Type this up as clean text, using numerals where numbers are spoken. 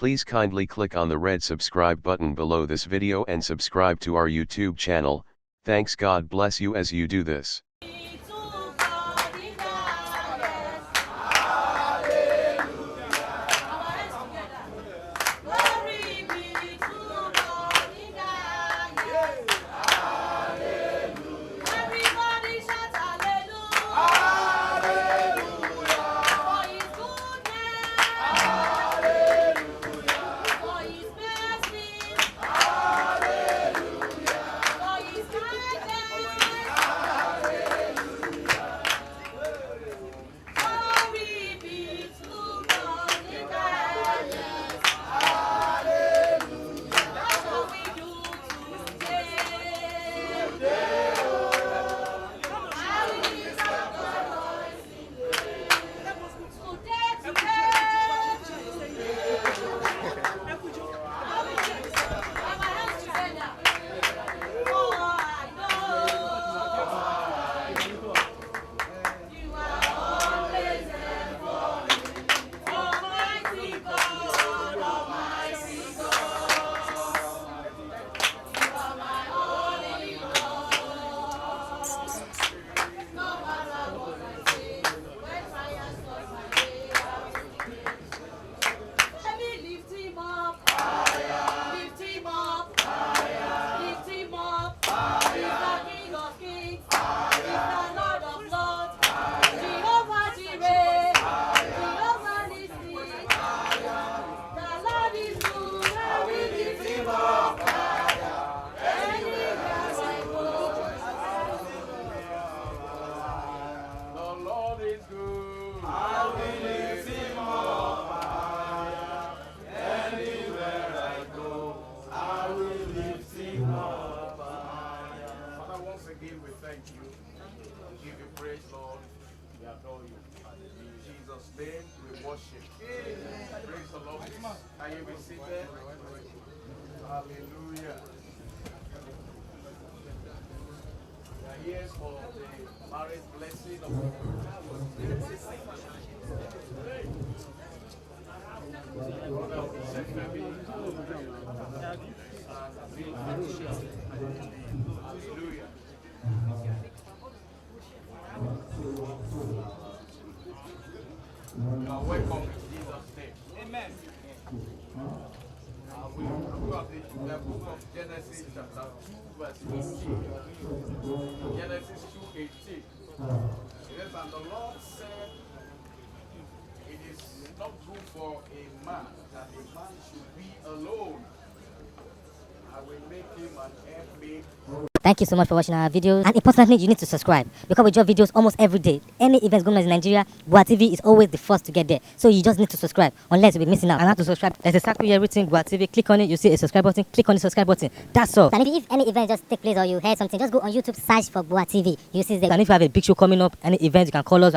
Please kindly click on the red subscribe button below this video and subscribe to our YouTube channel. Thanks, God bless you as you do this. Again, we thank you. We give you praise, Lord. We adore you. In Jesus' name, we worship. Praise the Lord. Can you be seated? Hallelujah. We are here for the marriage blessing of Hallelujah. You are welcome in Jesus' name. Amen. We look at the book of Genesis chapter 2 verse 18. Genesis 2:18. Yes, and the Lord said, it is not good for a man that a man should be alone. I will make him an helpmate. Thank you so much for watching our videos, and importantly, you need to subscribe because we drop videos almost every day. Any events going on in Nigeria, Bua TV is always the first to get there, so you just need to subscribe unless you'll be missing out. And how to subscribe? There's a circle here written Bua TV. Click on it, you see a subscribe button. Click on the subscribe button. That's all. And if any event just take place or you heard something, just go on YouTube, search for Bua TV. You see the. And if you have a big show coming up, any event, you can call us.